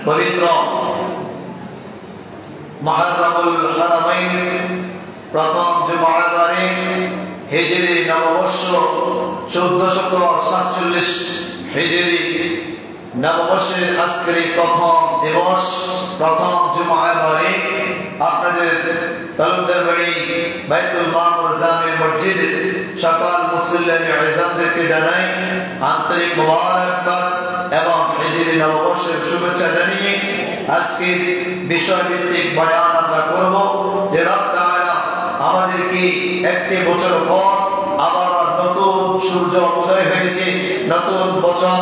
পবিত্র মুহররমুল হারামাইন প্রথম জুমার বারে হিজরি নববর্ষ 1447 হিজরি নববর্ষের আজকের প্রথম দিবস প্রথম জুমার বারে আপনাদের তালুকদার বাড়ি বাইতুল মামুর জামে মসজিদ সকল মুসলিম আযমদেরকে জানাই আন্তরিক মোবারকবাদ এবং হিজরি নববর্ষের শুভেচ্ছা জানিয়ে আজকের বিষয়ভিত্তিক বয়ান আমরা করব যে রব তাআলা আমাদেরকে একটি বছর পর আবার নতুন সূর্য উদয় হয়েছে, নতুন বছর,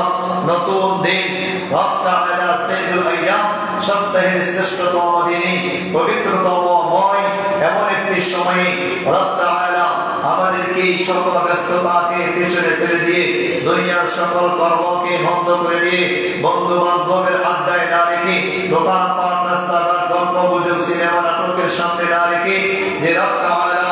নতুন দিন। রব তাআলা সাইয়্যিদুল আইয়াম, সপ্তাহের শ্রেষ্ঠতম দিনে, পবিত্রতম ময় এমন একটি সময়ে রব তাআলা আমাদেরকে সকল ব্যস্ততাকে পেছনে ফেলে দিয়ে, দুনিয়ার সকল কর্মকে বন্ধ করে দিয়ে, বন্ধু বান্ধবের আড্ডায় না রেখে, দোকানপাট, রাস্তাঘাট, গল্প গুজব, সিনেমা নাটকের সামনে না রেখে, যে রব তাআলা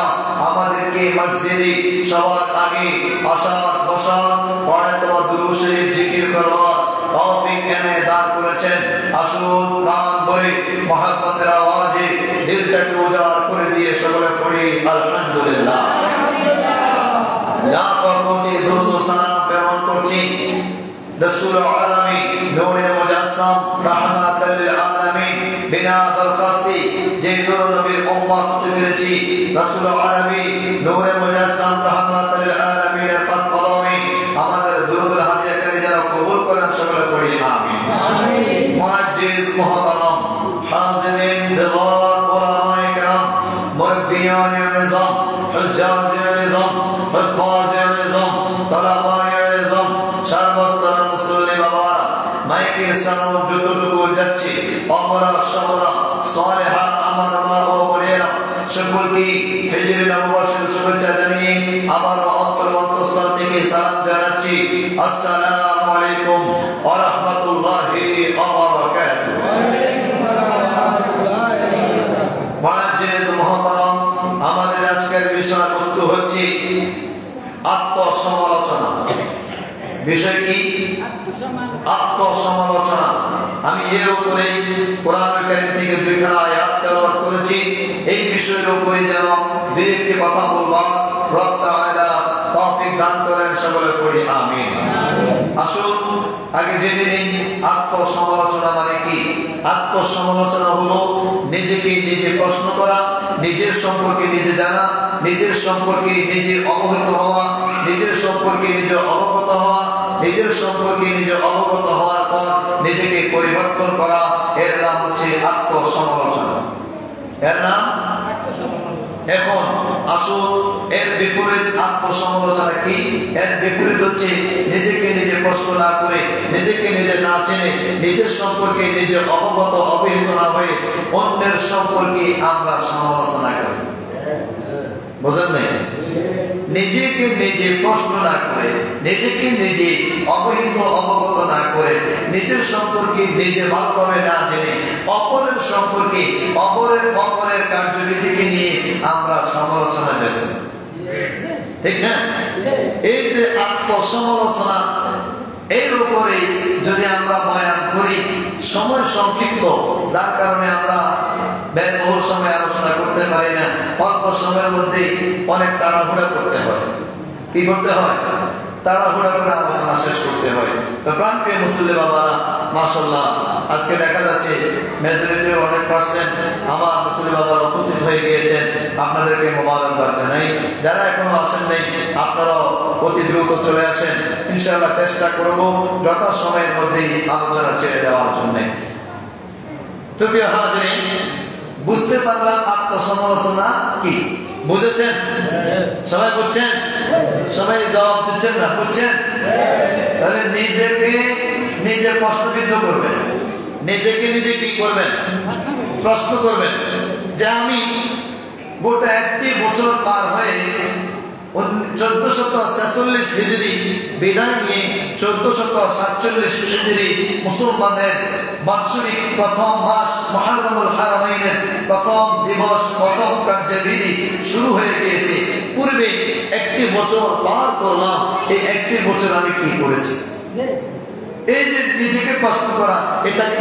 আমাদেরকে মসজিদে সবার আগে আসার, বসার, পড়ার, দুরূদ শরীফ জিকির করবার তৌফিক এনে দান করেছেন। আসুন প্রাণ ভরে মহব্বতের আওয়াজে দিলটাকে উজাড় করে দিয়ে সকলে পড়ি আলহামদুলিল্লাহ। লাখো কোটি দুরূদ ও সালাম প্রেরণ করছি রাসূল আলামিন নূরে মুজাসসাম রাহমাতাল লিল আলামিন, বিনা দরখাস্তে যে নূর নবীর উম্মত হতে পেরেছি, রাসূল আলামিন নূরে মুজাসসাম রাহমাতাল লিল আলামিনের পাক কদমে আমাদের দুরূদের হাদিয়াকারী যারা কবুল করেন সকলে পড়ি আমিন। মুআজ্জিজ মুহতারাম হাজিরিন দিওয়ার উলামায়ে কেরাম, মুরব্বিয়ানে নিজাম, হুজ্জাজে নিজাম, হুফাজে নিজাম, তালাবায়ে নিজাম, সর্বস্তরের মুসল্লি বাবারা, মাইকের সাউন্ড যতটুকু যাচ্ছে, অমরা সমরা সালেহা আমার মা ও বোনেরা সকলকে হিজরি নববর্ষের শুভেচ্ছা জানিয়ে আবার অন্তরস্থল থেকে সালাম জানাচ্ছি। আসসালামু আলাইকুম ওয়া রাহমাতুল্লাহি ওয়া বারাকাতুহু। মুআজ্জিজ মুহতারাম, আমাদের আজকের বিষয়বস্তু হচ্ছে আত্মসমালোচনা। বিষয় কি? আত্মসমালোচনা। আমি এর উপরে কোরআনুল কারীম থেকে দুইখানা আয়াত তেলাওয়াত করেছি। এই বিষয়ের উপরে যেন দুই একটি কথা বলবো, রব তাআলা তৌফিক দান করেন, সকলে পড়ি আমিন। আসুন আগে জেনে নিন আত্মসমালোচনা মানে কি। আত্মসমালোচনা হলো নিজেকে নিজে প্রশ্ন করা, নিজের সম্পর্কে নিজে জানা, নিজের সম্পর্কে নিজে অবহিত হওয়া, নিজের সম্পর্কে নিজে অবগত হওয়া, নিজের সম্পর্কে নিজে অবগত হওয়ার পর নিজেকে পরিবর্তন করা, এর নাম হচ্ছে আত্মসমালোচনা। এর নাম এখন আসুন এর বিপরীত আত্মসমালোচনা কি। এর বিপরীত হচ্ছে নিজেকে নিজে প্রশ্ন না করে, নিজেকে নিজে না জেনে, নিজের সম্পর্কে নিজে অবগত অবহিত না হয়ে অন্যের সম্পর্কে আমরা সমালোচনা করি। বুঝেন নাই? নিজেকে নিজে প্রশ্ন না করে, নিজেকে নিজে অবহিত অবগত না করে, নিজের সম্পর্কে নিজে ভালোভাবে না জেনে অপরের সম্পর্কে অপরের কার্যবিধিকে নিয়ে আমরা সমালোচনা বেছে, ঠিক না? এই যে আত্মসমালোচনা, এর উপরে যদি আমরা বয়ান করি, সময় সংক্ষিপ্ত, যার কারণে আমরা ব্যয়বহুল সময় আলোচনা করতে পারি না। অল্প সময়ের মধ্যে অনেক তাড়াহুড়া করতে হয়। কি করতে হয়? তাড়াহুড়া করে আলোচনা শেষ করতে হয়। তো প্রাণপ্রিয় মুসল্লি বাবারা, মাশাআল্লাহ আজকে দেখা যাচ্ছে মেজরিটি অনেক পার্সেন্ট আমার মুসল্লি বাবারা উপস্থিত হয়ে গিয়েছেন। আপনাদেরকে মোবারকবাদ জানাই। যারা এখনো আসেন নাই, আপনারাও অতি দ্রুত চলে আসেন। ইনশাআল্লাহ চেষ্টা করব যথা সময়ের মধ্যেই আলোচনা ছেড়ে দেওয়ার জন্য। তো প্রিয় হাজিরিন, বুঝতে পারলাম আত্মসমালোচনা কি। বুঝেছেন? সবাই বুঝছেন? সবাই জবাব দিচ্ছেন না? বুঝছেন? তাহলে নিজেকে নিজে প্রশ্নবিদ্ধ করবেন, নিজেকে নিজে কি করবেন? প্রশ্ন করবেন যে আমি গোটা একটি বছর পার হয়ে 1446 হিজরি বিদায় নিয়ে 1447 হিজরি মুসলমানদের বাৎসরিক প্রথম মাস মুহররমুল হারামাইনের প্রথম দিবস, প্রথম কার্যবিধি শুরু হয়ে গিয়েছে। পূর্বে একটি বছর পার করলাম, এই একটি বছর আমি কি করেছি? এই যে নিজেকে প্রশ্ন করা,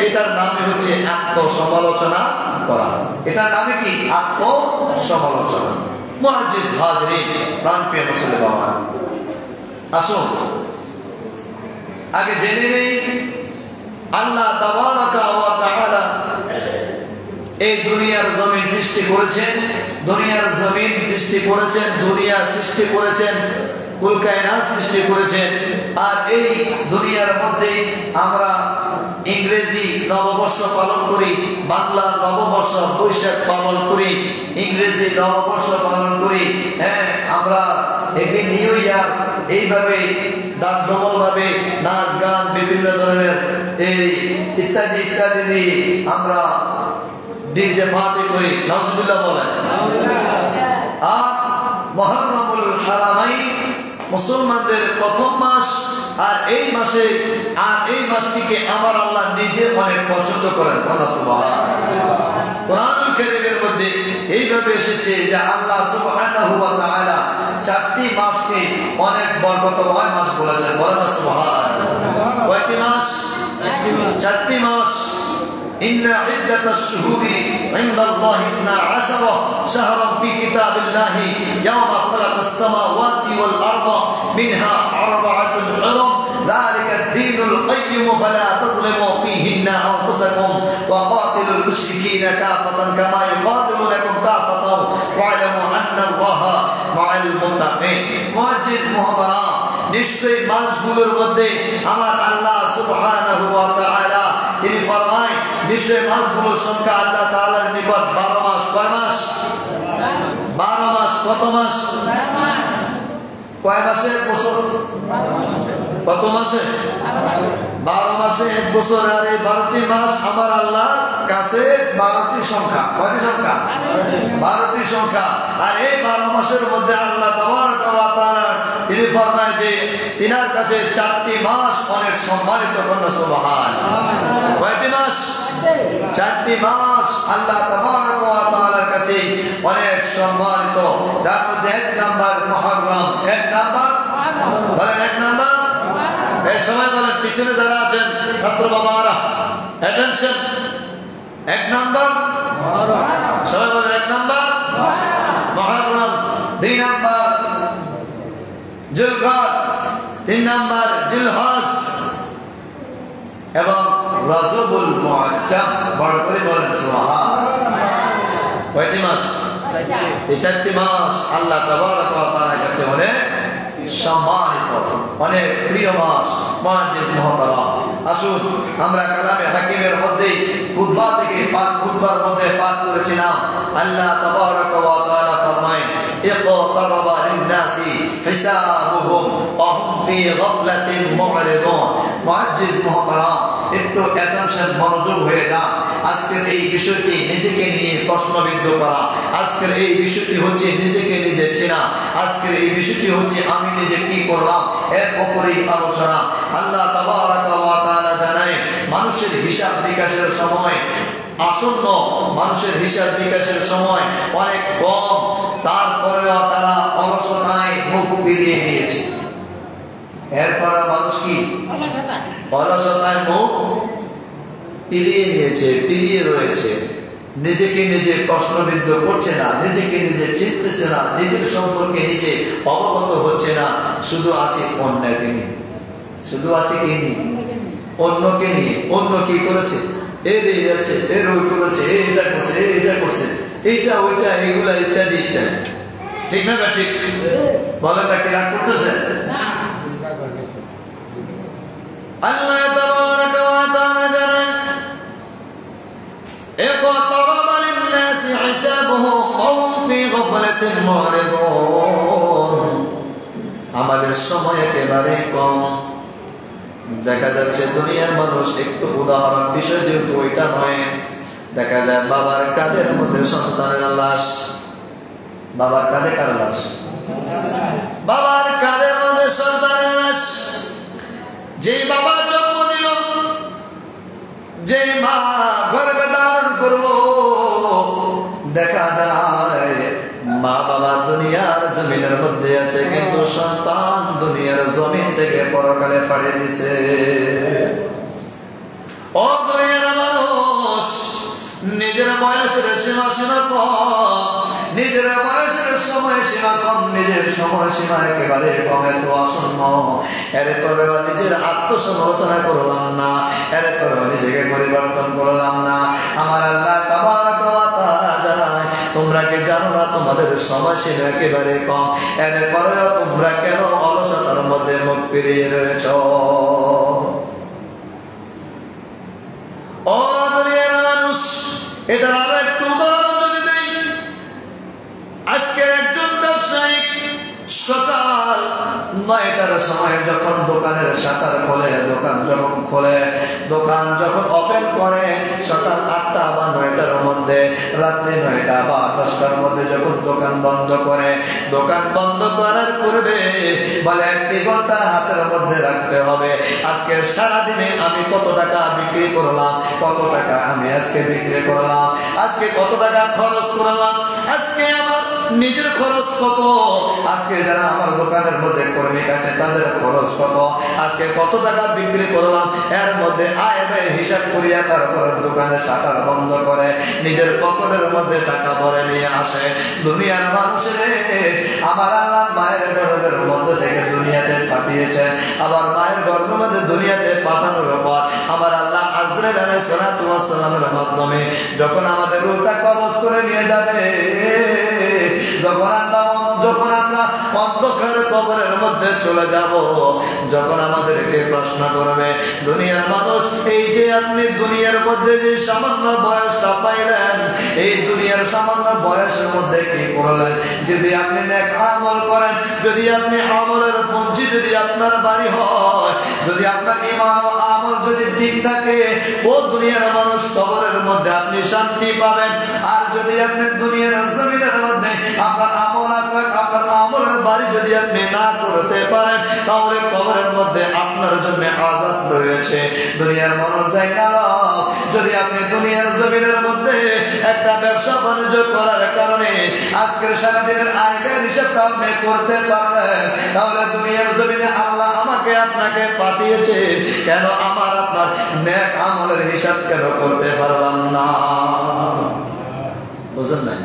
এটার নামে হচ্ছে আত্মসমালোচনা করা। এটার নামে কি? আত্মসমালোচনা। মুআজ্জিজ হাজিরিন, প্রাণপ্রিয় মুসল্লি বাবা, আসুন আগে জেনে নেই আল্লাহ তাবারাকা ওয়া তাআলা এই দুনিয়ার জমিন সৃষ্টি করেছেন, দুনিয়ার জমিন সৃষ্টি করেছেন, দুনিয়া সৃষ্টি করেছেন, কুল কায়নাত সৃষ্টি করেছেন। আর এই দুনিয়ার মধ্যে আমরা ইংরেজি নববর্ষ পালন করি, বাংলা নববর্ষ বৈশাখ পালন করি, ইংরেজি নববর্ষ পালন করি। হ্যাঁ, আমরা একে নিয়ে এইভাবে ডাকডমল ভাবে নাচ গান বিভিন্ন ধরনের এই ইত্যাদি ইত্যাদি দিয়ে আমরা ডিজে পার্টি করি, নাউজুবিল্লাহ বলেন। আর মুহররমুল হারামাইন মুসলমানদের প্রথম মাস, আর এই মাসটিকে আমার আল্লাহ নিজে অনেক পছন্দ করেন। কোরআনুল কারীমের মধ্যে এইভাবে এসেছে যে আল্লাহ সুবহানাহু ওয়া তাআলা 4টি মাসকে অনেক বরকতময় মাস বলেছেন। বলেন না সুবহানাল্লাহ। কয়টি মাস? 4টি মাস। ইন্না ইদ্দাতাশ শুহুরি ইনদাল্লাহি 12 শাহরান ফি কিতাবিল্লাহি ইয়াওমা খালাকাস সামাওয়াতি ওয়াল আরদা মিনহা আরবাআতুন হুরুম ذلك الدين القيم فلا تظلموا فيهن أنفسكم وقاتلوا المشركين كافة كما يقاتلونكم كافة واعلموا أن الله مع المتقين। মুআজ্জিজ মুহতারা, নিশ্চয়ই মাসগুলোর মধ্যে আমার আল্লাহ সুবহানাহু ওয়া তাআলা তিনি ফরমায়, নিশ্চয়ই মাসগুলোর সংখ্যা আল্লাহ তাআলার নিকট 12 মাস। কয় মাস? 12 মাস। কত মাস? কয় মাসে এক বছর? কত মাসে? 12 মাসে এক বছর। আর এই 12টি মাস আমার আল্লাহর কাছে 12টি সংখ্যা। কয়টি সংখ্যা? 12টি সংখ্যা। আর এই 12 মাসের মধ্যে আল্লাহ তাবারক ওয়া তাআলা তিনি ফরমায় যে তিনার কাছে 4টি মাস অনেক সম্মানিত। সুবহানাল্লাহ। কয়টি মাস? 4টি মাস আল্লাহ তাবারক ওয়া তাআলার কাছে অনেক সম্মানিত। তার মধ্যে 1 নাম্বার মুহররম। 1 নাম্বার বলেন, 1 নাম্বার। এই সময় বলেন, পিছনে যারা আছেন ছাত্র বাবারা অ্যাটেনশন। 1 নাম্বার সবাই বলেন, 1 নাম্বার মুহররম। 2 নাম্বার জিলকাদ, 3 নাম্বার জিলহজ এবং রাজবুল মুআজ্জাম। বড় করে বলেন সুবহানাল্লাহ। কয়টি মাস? এই 4টি মাস আল্লাহ তাবারক ওয়া তাআলার কাছে অনেক সম্মানিত, অনেক প্রিয় মাস। মুআজ্জিজ মুহতারাম, আসুন আমরা কালামে হাকিমের মধ্যে খুতবা থেকে খুতবার মধ্যে পাঠ করেছিলাম। আল্লাহ তাবারক ওয়া তাআলা ফরমায়, ইকতারাবা লিন-নাসি হিসাবুহুম ওয়া হুম ফি গাফলাতিন মু'রিদুন। মুআজ্জিজ মুহতারাম, একটু অ্যাটেনশন, মনোযোগ হয়ে যান। আজকের এই বিষয়টি নিজেকে নিয়ে প্রশ্নবিদ্ধ করা। আজকের এই বিষয়টি হচ্ছে নিজেকে নিজে চেনা। আজকের এই বিষয়টি হচ্ছে আমি নিজে কি করলাম এর উপরেই আলোচনা। আল্লাহ তাবারক ওয়া তাআলা জানায়, মানুষের হিসাব বিকাশের সময় আসন্ন, মানুষের হিসাব বিকাশের সময় অনেক কম, তারপরেও তারা অলসতায় মুখ ফিরিয়ে নিয়েছে। এরপর মানুষ কি অলসতায় মুখ ফিরিয়ে নিয়েছে, ফিরিয়ে রয়েছে। নিজেকে নিজে প্রশ্নবিদ্ধ করছে না, নিজেকে নিজে চিনতেছে না, নিজের সম্পর্কে নিজে অবগত হচ্ছে না। শুধু আছে অন্যকে নিয়ে, শুধু আছে কি নিয়ে? অন্যকে নিয়ে। অন্য কি করেছে? এর এই আছে, এর ওই করেছে, এইটা করছে, এইটা করছে, এইটা ওইটা, এইগুলা ইত্যাদি ইত্যাদি। ঠিক না? ঠিক বলেন না? কি রাগ করতেছে? আল্লাহ তাবারক ওয়া তাআলা জানান, ইকতারাবা লিন-নাসি হিসাবুহুম ওয়া হুম ফি গাফলাতিন মু'রিদুন। আমাদের সময় একেবারে কম। দেখা যাচ্ছে দুনিয়ার মানুষ, একটু উদাহরণ বিষয় যেহেতু ওইটা নয়, দেখা যায় বাবার কাঁধের মধ্যে সন্তানের লাশ। বাবার কাঁধে কার লাশ? বাবার কাঁধের মধ্যে সন্তানের লাশ। যে বাবা জন্ম দিল, যে মা গর্ভে ধারণ করলো, দেখা যায় মা বাবা দুনিয়ার জমিনের মধ্যে আছে, কিন্তু সন্তান দুনিয়ার জমিন থেকে পরকালে পাঠিয়ে দিছে। ও দুনিয়ার মানুষ, নিজের বয়সের সীমা কম, নিজের বয়সের সময়সীমা কম, নিজের সময়সীমা একেবারে কম, এত আসন্ন। এরপরেও নিজের আত্মসমালোচনা করলাম না, এরপরেও নিজেকে পরিবর্তন করলাম না। আমার আল্লাহ তাবারক ওয়া তাআলা জানায়, তোমরা কি জানো না তোমাদের সময়সীমা একেবারে কম, এরপরেও তোমরা কেন অলসতার মধ্যে মুখ ফিরিয়ে রয়েছ? ও দুনিয়ার মানুষ, এটা আরো একটু উদাহরণ যদি দেই। আজকে একজন ব্যবসায়ী সকাল 9টার সময় যখন দোকানের শাটার খোলে, দোকান যখন খোলে, দোকান যখন ওপেন করে, সকাল 8টা বা 9টার মধ্যে, রাত্রি 9টা বা 10টার মধ্যে যখন দোকান বন্ধ করে, দোকান বন্ধ করার পূর্বে বলে 1 ঘন্টা হাতের মধ্যে রাখতে হবে। আজকে সারাদিনে আমি কত টাকা বিক্রি করলাম, কত টাকা আমি আজকে বিক্রি করলাম, আজকে কত টাকা খরচ করলাম, আজকে আমার নিজের খরচ কত, আজকে যারা আমার দোকানের মধ্যে কর্মী আছে তাদের খরচ কত, আজকে কত টাকা বিক্রি করলাম, এর মধ্যে আয় ব্যয় হিসাব করিয়া তারপরে দোকানের শাটার বন্ধ করে নিজের পকেটের মধ্যে টাকা ভরে নিয়ে আসে। দুনিয়ার মানুষের আমার আল্লাহ মায়ের গর্ভের মধ্যে থেকে দুনিয়াতে পাঠিয়েছেন, আবার মায়ের গর্ভের মধ্যে দুনিয়াতে পাঠানোর পর আমার আল্লাহ আজরাইল আলাইহিস সালাতু ওয়াস সালামের মাধ্যমে যখন আমাদের রূহটা কবজ করে নিয়ে যাবে, যখন আমরা অন্ধকার কবরের মধ্যে চলে যাব, যখন আমাদেরকে প্রশ্ন করবে দুনিয়ার মানুষ, এই যে আপনি দুনিয়ার মধ্যে যে সামান্য বয়সটা পাইলেন, এই দুনিয়ার সামান্য বয়সের মধ্যে কি করলেন? যদি আপনি নেক আমল করেন, যদি আপনি আমলের পঞ্জি যদি আপনার বাড়ি হয়, যদি আপনার ঈমান ও আমল যদি ঠিক থাকে, ও দুনিয়ার মানুষ কবরের মধ্যে আপনি শান্তি পাবেন। আর যদি আপনি দুনিয়ার জমিনের মধ্যে আপনার আমলের বাড়ি যদি আপনি না করতে পারেন, তাহলে কবরের মধ্যে আপনার জন্য আযাব রয়েছে। দুনিয়ার মানুষ যাই না, যদি আপনি দুনিয়ার জমিনের মধ্যে একটা ব্যবসা বাণিজ্য করার কারণে আজকের সারাদিনের আয় ব্যয়ের হিসাবটা আপনি করতে পারবেন, তাহলে দুনিয়ার জমিনে আল্লাহ আমাকে আপনাকে পাঠিয়েছে, কেন আমার আপনার নেক আমলের হিসাব কেন করতে পারবেন না? বুঝেন নাই?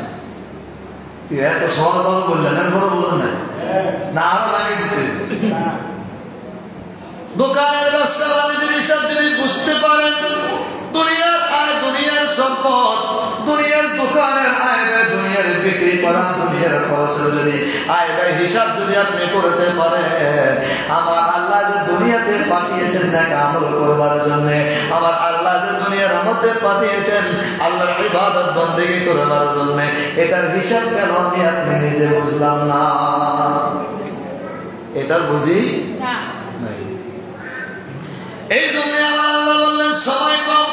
এত সহজ ভাবে বললেন, এরপরে বুঝেন নাই না? আরো লাগে দিতে দোকানের ব্যবসা বাণিজ্যের হিসাব যদি বুঝতে পারেন, দুনিয়ার আয়, দুনিয়ার সম্পদ, দুনিয়ার দোকানের আয় ব্যয়, দুনিয়ার বিক্রি করা, দুনিয়ার খরচের যদি আয় ব্যয় হিসাব যদি আপনি করতে পারেন, আমার আল্লাহ যে দুনিয়াতে পাঠিয়েছেন নেক আমল করবার জন্য, আমার আল্লাহ যে দুনিয়ার মধ্যে পাঠিয়েছেন আল্লাহর ইবাদত বন্দেগী করবার জন্য, এটার হিসাব কেন আমি আপনি নিজে বুঝলাম না? এটার বুঝি না। এই জন্য আমার আল্লাহ বললেন সময় কম,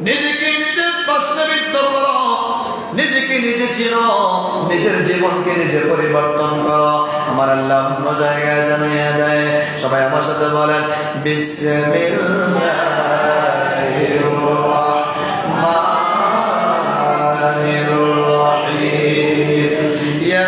নিজেকে নিজে প্রশ্নবিদ্ধ করো, নিজেকে নিজে চিনো, নিজের জীবনকে নিজে পরিবর্তন করো। আমার আল্লাহ অন্য জায়গায় জানিয়ে দেয়, সবাই আমার সাথে বলেন বিসমিল্লাহির রাহমানির রাহিম। ইয়া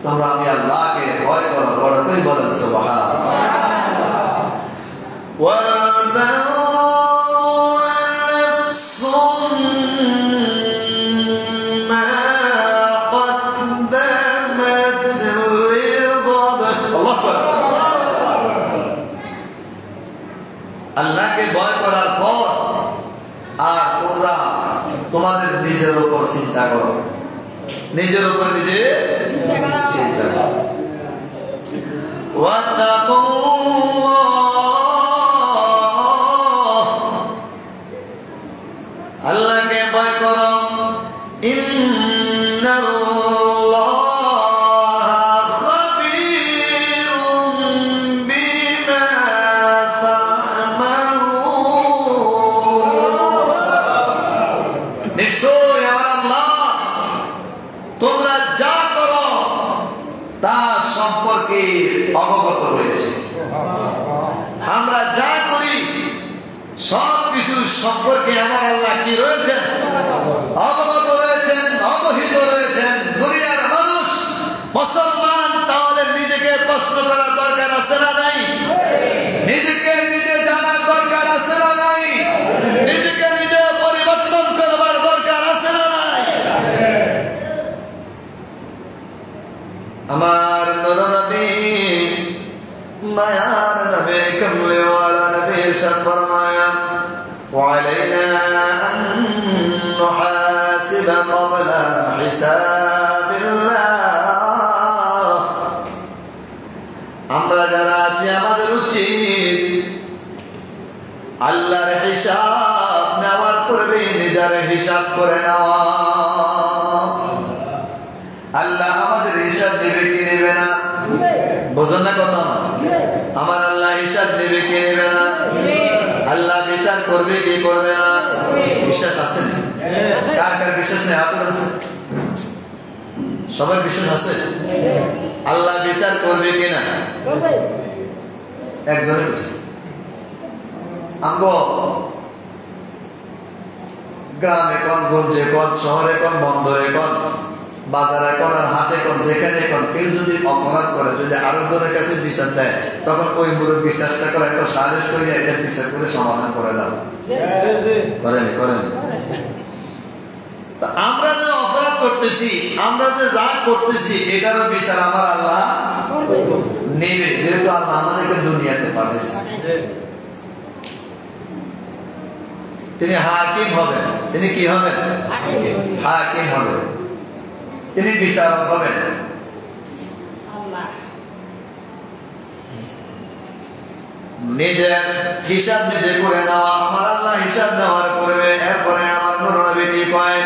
তোমরা আমি আল্লাহকে ভয় করো, বড় করে বলেন আল্লাহকে ভয় করার পর আর তোমরা তোমাদের নিজের উপর চিন্তা করো, নিজের উপর নিজে চিন্তা করো। আল্লাহকে ভয় করো, নিশ্চয় আমার আল্লাহ তোমরা যা করো তা সম্পর্কে অবগত রয়েছে। আমরা যা করি সব কিছু সম্পর্কে আমার আল্লাহ কি রয়েছেন? অবগত রয়েছেন, অবহিত রয়েছেন। দুনিয়ার মানুষ মুসলমান, তাহলে নিজেকে প্রশ্ন করার দরকার আছে না নাই? নিজেকে নিজে জানার দরকার আছে না নাই? নিজেকে নিজে পরিবার نحاسب قبل حساب الله আমরা যারা আছি আমাদের উচিত আল্লাহর হিসাব নেওয়ার পূর্বে নিজের হিসাব করে নেওয়া। আল্লাহ আমাদের হিসাব নেবে কি নেবে না? বোঝেন না কথা? আমার আল্লাহ হিসাব নেবে কি নেবে না? আল্লাহ বিচার করবে কি করবে না? বিশ্বাস আছে না? কার কার বিশ্বাস নেই? হাত আছে? সবার বিশ্বাস আছে? আল্লাহ বিচার করবে কি না? একজনের বিশ্বাস। আমগো গ্রামে কোন, গঞ্জে কোন, শহরে কোন, বন্দরে কোন, বাজারে কোন, আর হাটে কোন, যেখানে কোন কেউ যদি অপরাধ করে, যদি আরেকজনের কাছে বিচার দেয়, তখন ওই মুরুব বিশ্বাসটা করে একটা সাজেশ করে এটা বিচার করে সমাধান করে দাও। করেনি? করেনি? আমরা যে অপরাধ করতেছি, আমরা যে যা করতেছি, এটারও বিচার আমার আল্লাহ নেবে, যেহেতু আল্লাহ আমাদেরকে দুনিয়াতে পাঠিয়েছে। তিনি হাকিম হবেন। তিনি কি হবেন? হাকিম হবেন। তিনি বিচারক হবেন। নিজের হিসাব নিজে করে নেওয়া। আমার আল্লাহ হিসাব নেওয়ার পরে এরপরে আমার নূর নবী কি কয়?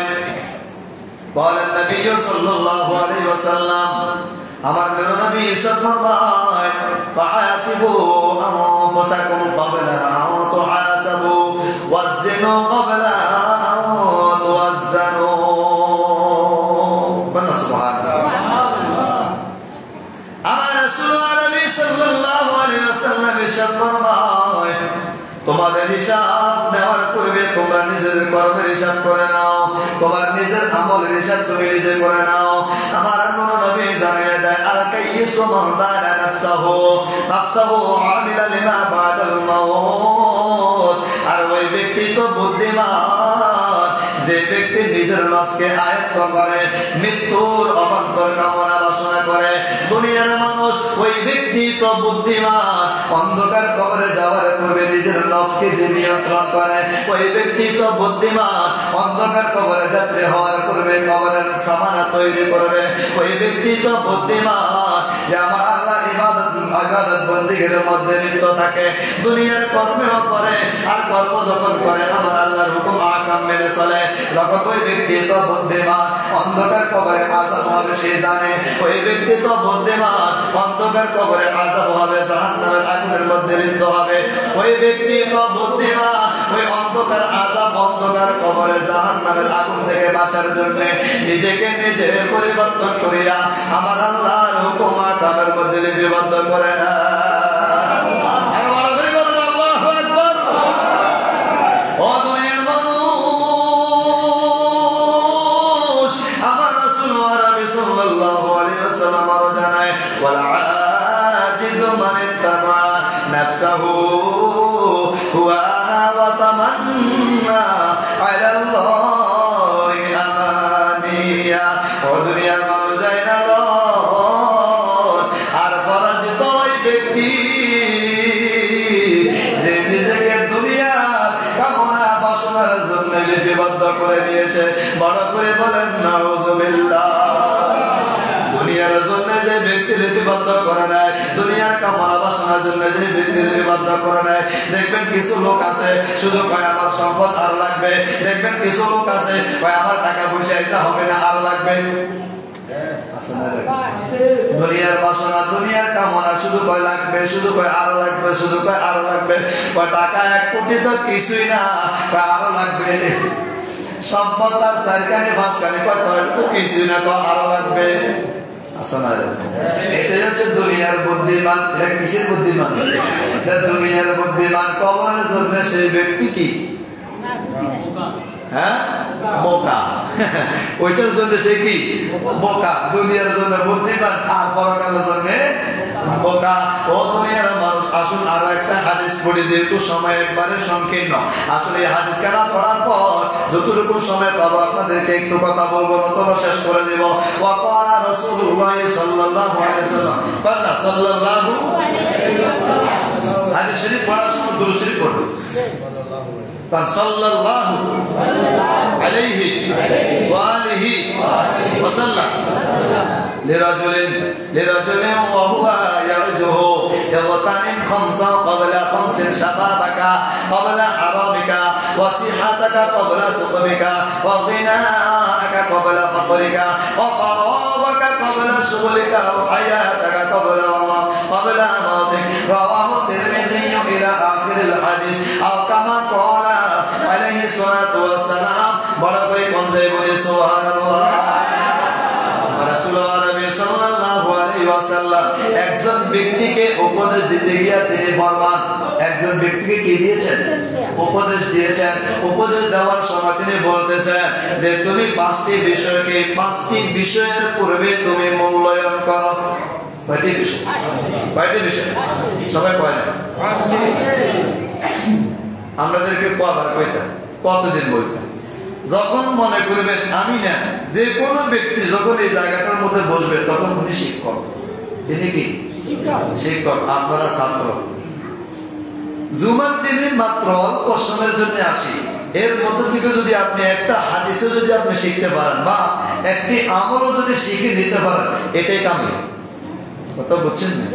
বলেন নবী সাল্লাল্লাহু আলাইহি ওয়াসাল্লাম, আমার নূর নবী ইরশাদ ফরমায়, ফাহাসিবু আনফুসাকুম ক্বাবলা আন তুহাসাবু ওয়াযিনু ক্বাবলা আন তুওয়াজ্জানু। বল সুবহানাল্লাহ। আমার রাসূল নবী সাল্লাল্লাহু আলাইহি ওয়াসাল্লাম ইরশাদ ফরমায়, তোমাদের হিসাব নেওয়ার পূর্বে তোমরা নিজেদের কর্মের হিসাব করে নাও, তোমার নিজের আমলের হিসাব তুমি নিজে করে নাও। আমার নবী জানিয়ে দেয়, আল কাইয়িসু মান দানা নাফসাহু আমিলা লিমা বাদাল মাউত। আর ওই ব্যক্তি তো বুদ্ধিমান যে ব্যক্তি নিজের নফসকে আয়ত্ত করে, মৃত্যুর অবান্তর কামনা বাসনা করে। দুনিয়ার মানুষ ওই ব্যক্তি তো বুদ্ধিমান, অন্ধকার কবরে যাওয়ার পূর্বে নিজের নফসকে যে নিয়ন্ত্রণ করে, ওই ব্যক্তি তো বুদ্ধিমান। অন্ধকার কবরে যাত্রী হওয়ার পূর্বে কবরের সামানা তৈরি করবে, ওই ব্যক্তি তো বুদ্ধিমান যে আমার আল্লাহর ইবাদত বন্দেগীর মধ্যে লিপ্ত থাকে, দুনিয়ার কর্মেও করে। আর কর্ম যখন করে আমার আল্লাহর হুকুম আহকাম মেনে চলে, যখন ওই ব্যক্তি তো বুদ্ধিমান। অন্ধকার কবরে আযাব হবে সে জানে, ওই ব্যক্তি তো বুদ্ধিমান। অন্ধকার কবরে আযাব হবে, জাহান্নামের আগুনের মধ্যে লিপ্ত হবে, ওই ব্যক্তি তো বুদ্ধিমান। ওই অন্ধকার আযাব, অন্ধকার কবরে জাহান্নামের আগুন থেকে বাঁচার জন্য নিজেকে নিজে পরিবর্তন করিয়া আমার আল্লাহর হুকুম আহকামের মধ্যে লিপিবদ্ধ করে না। আর বড় করে বলুন আল্লাহু আকবার। ও দুনিয়ার মানুষ, আমার রাসূল নবী সাল্লাল্লাহু আলাইহি ওয়াসাল্লাম আরো জানায়, ওয়াল আজিজু মান ইত্তাবা নাফসাহু হুয়া ওয়া তামান্না আলা আল্লাহি আমানিয়া। ও দুনিয়ার মানুষ, যায় না আর পরাজিত ওই ব্যক্তি যে নিজেকে দুনিয়ার কামনা বাসনার জন্য লিপিবদ্ধ করে নিয়েছে। বড় করে বলেন নাউযুবিল্লাহ। দুনিয়ার জন্য যে ব্যক্তি লিপিবদ্ধ করে নেয়, দুনিয়ার কামনা বাসনার জন্য যে ব্যক্তি লিপিবদ্ধ করে নেয়, দেখবেন কিছু লোক আছে শুধু কয় আমার সম্পদ আরো লাগবে, দেখবেন কিছু লোক আছে কয় আমার টাকা পয়সা এটা হবে না, আরো লাগবে। দুনিয়ার বাসনা, দুনিয়ার কামনা, শুধু কয় লাগবে, শুধু কয় আরো লাগবে, শুধু কয় আরো লাগবে। কয় টাকা 1 কোটি তো কিছুই না, কয় আরো লাগবে। সম্পদ তার 4 কানি 5 কানি, কয় তো কিছুই না, কয় আরো লাগবে। এটাই হচ্ছে দুনিয়ার বুদ্ধিমান। এটা কিসের বুদ্ধিমান? এটা দুনিয়ার বুদ্ধিমান। কবরের জন্য সেই ব্যক্তি কি? হ্যাঁ, বোকা। ওইটার জন্য সে কি? বোকা। দুনিয়ার জন্য বুদ্ধিমান, আর পরকালের জন্য বোকা। ও দুনিয়ার মানুষ, আসুন আরো একটা হাদিস পড়ি, যেহেতু সময় একবারে সংকীর্ণ। আসলে এই হাদিস কেনা পড়ার পর যতটুকু সময় পাবো আপনাদেরকে একটু কথা বলবো, নতুবা শেষ করে দেব। ওয়াকালা রাসূলুল্লাহ সাল্লাল্লাহু আলাইহি ওয়াসাল্লাম, কানা সাল্লাল্লাহু হাদিস শরীফ পড়ার সময় দুরূদ শরীফ পড়বে। সাল্লাল্লাহু আলাইহি লিরাজুলিন ওয়া হুয়া ইয়াযুহু ইগতানিম খামসা ক্বাবলা খামসিন শাবাবাকা ক্বাবলা হারামিকা ওয়া সিহাতাকা ক্বাবলা সুকমিকা ওয়া গিনাআকা ক্বাবলা ফাকরিকা ওয়া ফারাগাকা ক্বাবলা শুগলিকা ওয়া হায়াতাকা ক্বাবলা মাউতিক রাওয়াহু তিরমিজি ইলা আখিরিল হাদিস আও কামা ক্বালা আলাইহি সাল্লাতু ওয়াস সালাম। বড় করে কোনজায় বলে সুবহানাল্লাহ। রাসূলুল্লাহ নবী সাল্লাল্লাহু আলাইহি ওয়াসাল্লাম একজন ব্যক্তিকে উপদেশ দিতে গিয়ে তিনি ফরমান, একজন ব্যক্তিকে কি দিয়েছেন? উপদেশ দিয়েছেন। উপদেশ দেওয়ার সময় তিনি বলতেছেন যে তুমি পাঁচটি বিষয়ের পূর্বে তুমি মূল্যায়ন করো। কয়টি বিষয়? সবাই কয় না? আমাদেরকে কবার কইতাম, কতদিন বলতাম? যখন মনে করবেন আমি না, যে কোনো ব্যক্তি যখন এই জায়গাটার মধ্যে বসবে তখন উনি শিক্ষক। তিনি কি শিক্ষক? আপনারা ছাত্র। জুমার দিনে মাত্র অল্প সময়ের জন্য আসি, এর মধ্যে থেকে যদি আপনি একটা হাদিসও যদি আপনি শিখতে পারেন বা একটি আমলও যদি শিখে নিতে পারেন, এটাই কামিল। কথা বুঝছেন না?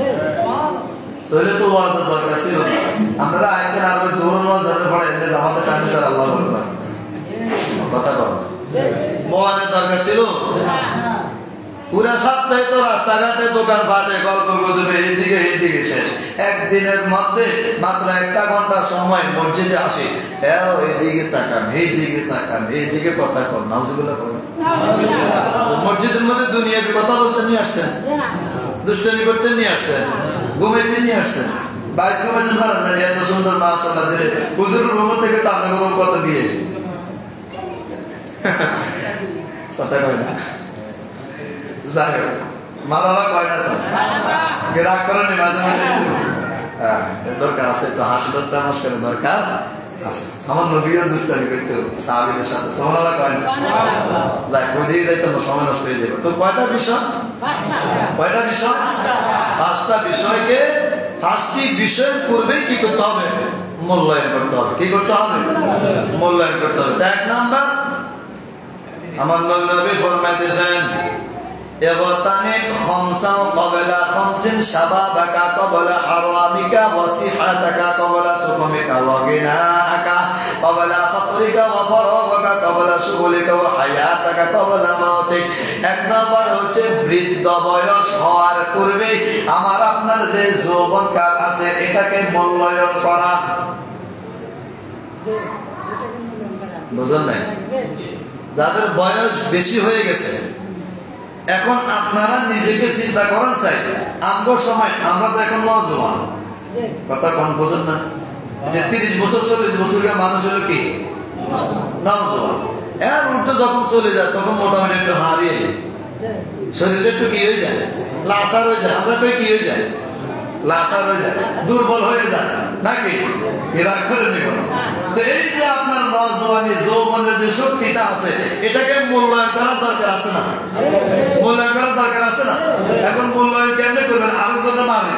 তাহলে তো ওয়াজের দরকার ছিল। আপনারা আয়াতের আরো জোর ওয়াজ জানতে পারেন যে আমাদের টাইমে স্যার আল্লাহু আকবার কথা বল মোয়ানের দরকার ছিল। পুরা সপ্তাহে তো রাস্তাঘাটে দোকান পাটে গল্প গুজবে এইদিকে শেষ। একদিনের মধ্যে মাত্র 1 ঘন্টা সময় মসজিদে আসে, এইদিকে তাকান এইদিকে কথা কর, নাউজুবিল্লাহ করেন। মসজিদের মধ্যে দুনিয়াকে কথা বলতে নিয়ে আসছেন, দুষ্টামি করতে নিয়ে আসছেন, ঘুমাইতে নিয়ে আসছেন। বাইক ঘুমাইতে পারেন না, এত সুন্দর মাশাআল্লাহ দিলে হুজুরের রুম থেকে টানে গরম কত দিয়ে কথা কয় না। যাই হোক, মারালা কয় না তো রাগ করেন মাঝে মাঝে। দরকার আছে একটু হাসির তামাশার দরকার আছে। আমার নবীও দুষ্টামি করতে সাহাবীদের সাথে সুবহানাল্লাহ কয় না। যাই কোদিকে যাইতে সময় নষ্ট হয়ে যাবে। তো কয়টা বিষয়? কয়টা বিষয়? 5টা বিষয়কে 5টি বিষয়ের পূর্বে কি করতে হবে? মূল্যায়ন করতে হবে। কি করতে হবে? মূল্যায়ন করতে হবে। 1 নাম্বার আমার নবী ফরমাইতেছেন ইগতানিম খামসা ক্বাবলা খামসিন শাবাবাকা ক্বাবলা হারামিকা ওয়া সিহাতাকা ক্বাবলা সুকমিকা ওয়া গিনাআকা ক্বাবলা ফাকরিকা ওয়া ফারাগাকা ক্বাবলা শুগলিকা ওয়া হায়াতাকা ক্বাবলা মাউতিক। 1 নাম্বার হচ্ছে বৃদ্ধ বয়স হওয়ার পূর্বে আমার আপনার যে যৌবনকাল আছে এটাকে মূল্যায়ন করা। বুঝলেন না? যাদের বয়স বেশি হয়ে গেছে, এখন আপনারা নিজেকে চিন্তা করেন চাই, আমগো সময় আমরা তো এখন নওজোয়ান, কথা কোন বোঝেন না? যে 30 বছর 40 বছরের মানুষ হলো কি নওজোয়ান। এর উঠতে যখন চলে যায় তখন মোটামুটি একটু হারিয়ে শরীরটা একটু কি হয়ে যায়, লাসার হয়ে যায়। আমরা কি হয়ে যায়? লাসার হয়ে যায়, দুর্বল হয়ে যায় নাকি? এরা করে নিব না। তো এই যে আপনার নওজোয়ানি যৌবনের যে শক্তিটা আছে এটাকে মূল্যায়ন করার দরকার আছে না? মূল্যায়ন করার দরকার আছে না? এখন মূল্যায়ন কেমনে করবেন? আলোচনা মানে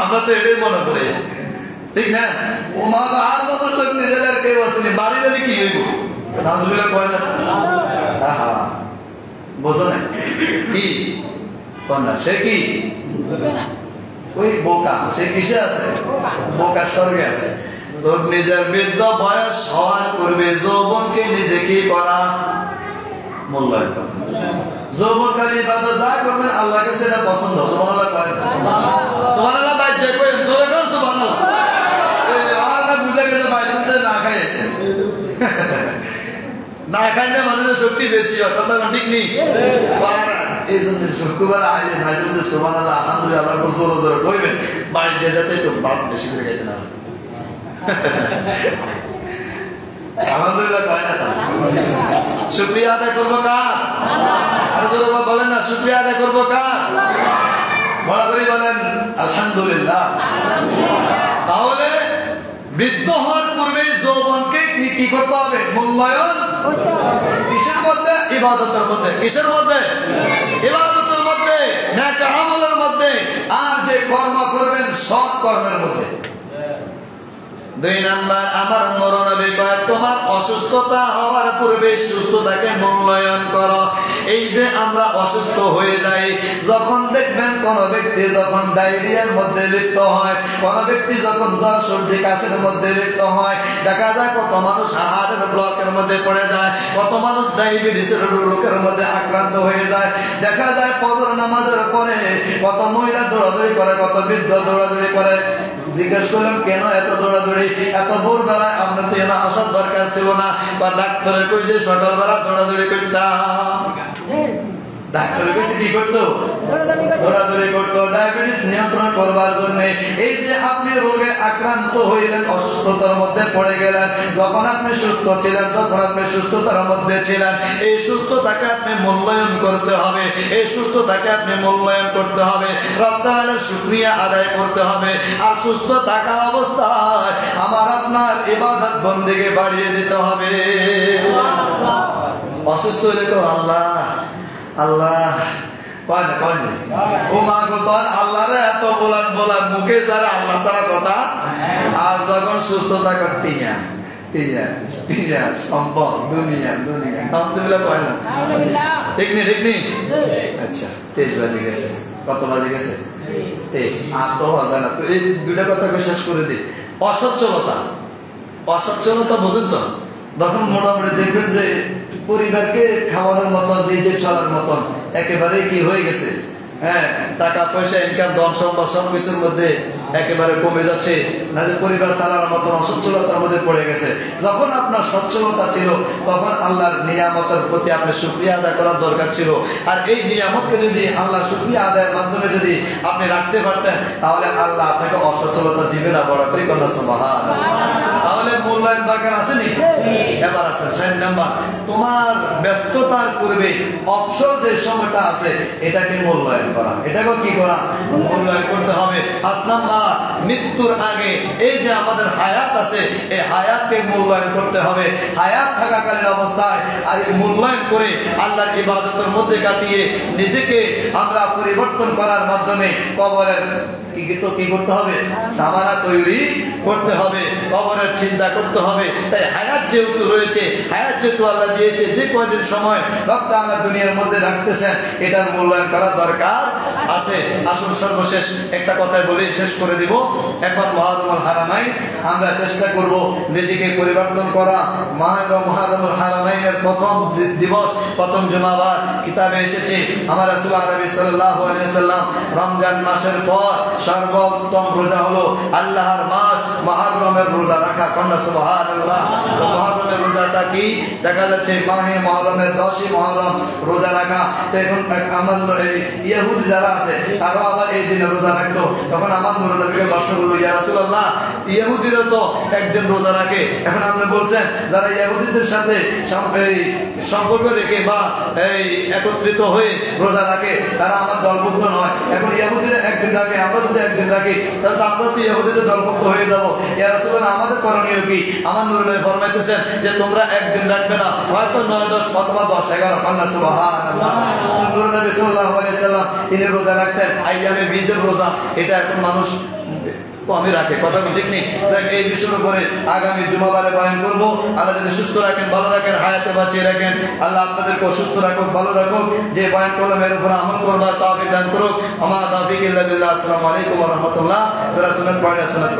আমরা তো এটাই মনে করি, ঠিক না? ও মা আর মতো লোক নিজের আর কেউ আসেনি, বাড়ি বাড়ি কি হইব? নাউজুবিল্লাহ কয় না? বোঝো না কি কন্যা? সে কি ওই বোকা, সে কিসে আছে? বোকা স্বর্গে আছে। তোর নিজের বৃদ্ধ বয়স হওয়ার পূর্বে যৌবনকে নিজে কি করা? মূল্যায়ন করা। যৌবনকালে ইবাদত যা করবেন আল্লাহকে সেটা পছন্দ। সুবহানাল্লাহ করেন, সুবহানাল্লাহ ভাই যে কই জোরে কর সুবহানাল্লাহ। এই আর না বুঝা গেছে বাইরে না খাইছে, না খাইলে মানুষের শক্তি বেশি হয়, কথা ঠিক নেই? এই জন্য শুক্রবার আইলে মাঝে মধ্যে সুবহানাল্লাহ আলহামদুলিল্লাহ আল্লাহর জোরে জোরে কইবেন, বাড়িতে যাতে একটু ভাত বেশি করে খাইতে না। আলহামদুলিল্লাহ কয় না? শুকরিয়া আদায় করবো কার? আর জোরে বলেন না, শুকরিয়া আদায় করবো কার? বড় করে বলেন আলহামদুলিল্লাহ। তাহলে বৃদ্ধ হওয়ার পূর্বে যৌবনকে কি করতে হবে? মূল্যায়ন। কিসের মধ্যে? ইবাদতের মধ্যে। কিসের মধ্যে? ইবাদতের মধ্যে, নেক আমলের মধ্যে, আর যে কর্ম করবেন সৎ কর্মের মধ্যে। 2 নাম্বার আমার নবী কয় তোমার অসুস্থতা হওয়ার পূর্বে সুস্থতাকে মূল্যায়ন করো। এই যে আমরা অসুস্থ হয়ে যাই, যখন দেখবেন কোন ব্যক্তি যখন ডায়রিয়ার মধ্যে লিপ্ত হয়, কোন ব্যক্তি যখন জ্বর সর্দি কাশির মধ্যে লিপ্ত হয়, দেখা যায় কত মানুষ হার্টের ব্লকের মধ্যে পড়ে যায়, কত মানুষ ডায়াবেটিসের রোগের মধ্যে আক্রান্ত হয়ে যায়। দেখা যায় ফজর নামাজের পরে কত মহিলা দৌড়াদৌড়ি করে, কত বৃদ্ধ দৌড়াদৌড়ি করে। জিজ্ঞেস করলাম কেন এত দৌড়াদৌড়ি, এত ভোরবেলায় আপনার তো এনে আসার দরকার ছিল না, বা ডাক্তারের কইছে সকালবেলা দৌড়াদৌড়ি করতাম। ডাক্তারের কাছে কি করতো? দৌড়াদৌড়ি করতো ডায়াবেটিস নিয়ন্ত্রণ করবার জন্য। এই যে আপনি রোগে আক্রান্ত হইলেন, অসুস্থতার মধ্যে পড়ে গেলেন, যখন আপনি সুস্থ ছিলেন, তখন আপনি সুস্থতার মধ্যে ছিলেন, এই সুস্থতাকে আপনি মূল্যায়ন করতে হবে, এই সুস্থতাকে আপনি মূল্যায়ন করতে হবে, রব তাআলার শুকরিয়া আদায় করতে হবে। আর সুস্থ থাকা অবস্থায় আমার আপনার ইবাদত বন্দেগী বাড়িয়ে দিতে হবে। অসুস্থ হইলে তো আল্লাহ আল্লাহ কয় না, কয় না, ও মা গো, তোর আল্লাহরে এত বলার মুখে যারা আল্লাহ ছাড়া কথা, আর যখন সুস্থ থাকো টিয়া টিয়া টিয়া সম্পদ দুনিয়া দুনিয়া নাউজুবিল্লাহ কয় না, ঠিক নেই ঠিক নেই। আচ্ছা 23 বাজে গেছে, কত বাজে গেছে? 23। আর তো বাজে না, তো এই দুটা কথা শেষ করে দিই। অসচ্ছলতা, অসচ্ছলতা বুঝেন তো? তখন মোটামুটি দেখবেন যে পরিবারকে খাওয়ানোর মতন, নিজের চলার মতন একেবারে কি হয়ে গেছে। হ্যাঁ, টাকা পয়সা ইনকাম ধন সম্পদ সবকিছুর মধ্যে একেবারে কমে যাচ্ছে, না যে পরিবার চালানোর মতন অসচ্ছলতার মধ্যে পড়ে গেছে। যখন আপনার সচ্ছলতা ছিল, তখন আল্লাহর নিয়ামতের প্রতি আপনি শুকরিয়া আদায় করার দরকার ছিল। আর এই নিয়ামতকে যদি আল্লাহ শুকরিয়া আদায়ের মাধ্যমে যদি আপনি রাখতে পারতেন, তাহলে আল্লাহ আপনাকে অসচ্ছলতা দিবে না। বড় করে কন্যা সুবহানাল্লাহ। তাহলে মূল্যায়ন দরকার আছে নি? এবার আছে 6 নাম্বার, তোমার ব্যস্ততার পূর্বে অবসর যে সময়টা আছে এটাকে মূল্যায়ন করা। এটাকে কি করা? মূল্যায়ন করতে হবে। 5 নাম্বার, মৃত্যুর আগে এই যে আমাদের হায়াত আছে, এই হায়াতকে মূল্যায়ন করতে হবে। হায়াত থাকাকালীন অবস্থায় আর মূল্যায়ন করে আল্লাহর ইবাদতের মধ্যে কাটিয়ে নিজেকে আমরা পরিবর্তন করার মাধ্যমে কবরের কি করতে হবে? সামানা তৈরি করতে হবে, কবরের চিন্তা করতে হবে। তাই হায়াত যেহেতু রয়েছে, হায়াত যেহেতু আল্লাহ দিয়েছে, যে কয়দিন সময় রব তাআলা দুনিয়ার মধ্যে রাখতেছেন, এটার মূল্যায়ন করা দরকার আছে। আসুন সর্বশেষ একটা কথাই বলে শেষ করে দিব। এখন মুহররমুল হারামাইন আমরা চেষ্টা করব নিজেকে পরিবর্তন করা। মুহররমুল হারামাইনের প্রথম দিবস, প্রথম জুমাবার কিতাবে এসেছে আমার রাসূল আরবি সাল্লাল্লাহু আলাইহি ওয়াসাল্লাম রমজান মাসের পর সর্বোত্তম রোজা হলো আল্লাহর মাস মুহররমের রোজা রাখা। কন্যা সুবহানাল্লাহ। তো মুহররমের রোজাটা কি? দেখা যাচ্ছে মাহে মুহররমের 10ই মুহররম রোজা রাখা। তো এখন আমার ইহুদি যারা আছে তারাও আবার এই দিনে রোজা রাখতো। তখন আমার নূর নবীকে প্রশ্ন করলো, ইয়া রাসূলুল্লাহ, ইহুদিরা তো একদিন রোজা রাখে, এখন আপনি বলছেন যারা ইহুদিদের সাথে সম্পর্ক রেখে বা এই একত্রিত হয়ে রোজা রাখে তারা আমার দলভুক্ত নয়। এখন ইহুদিরা একদিন রাখে, আমরা যদি একদিন রাখি তাহলে তো আমরা তো ইহুদিদের দলভুক্ত হয়ে যাবো। ইয়া রাসূলুল্লাহ, আমাদের করণীয় কি? আমার নূর নবী ফরমাইতেছেন যে তোমরা একদিন রাখবে না, হয়তো 9, 10 অথবা 10, 11। কন্যা সুবহানাল্লাহ। নূর নবী সাল্লাল্লাহু আলাইহি সাল্লাম তিনি রোজা রাখতেন আইয়ামে বীজের রোজা। এটা এখন মানুষ কমই রাখে, কথা ঠিক নেই। এই বিষয়ের উপরে আগামী জুমাবারে বয়ান করবো। আল্লাহ যদি সুস্থ রাখেন, ভালো রাখেন, হায়াতে বাঁচিয়ে রাখেন, আল্লাহ আপনাদেরকে সুস্থ রাখুক, ভালো রাখুক। যে বয়ান করলাম এর উপরে আমল করবার তৌফিক দান করুক। আমা তৌফিক ইল্লা বিল্লাহ। আসসালামু আলাইকুম ওয়া রাহমাতুল্লাহ। যারা সুন্নাত পড়েন সুন্নাত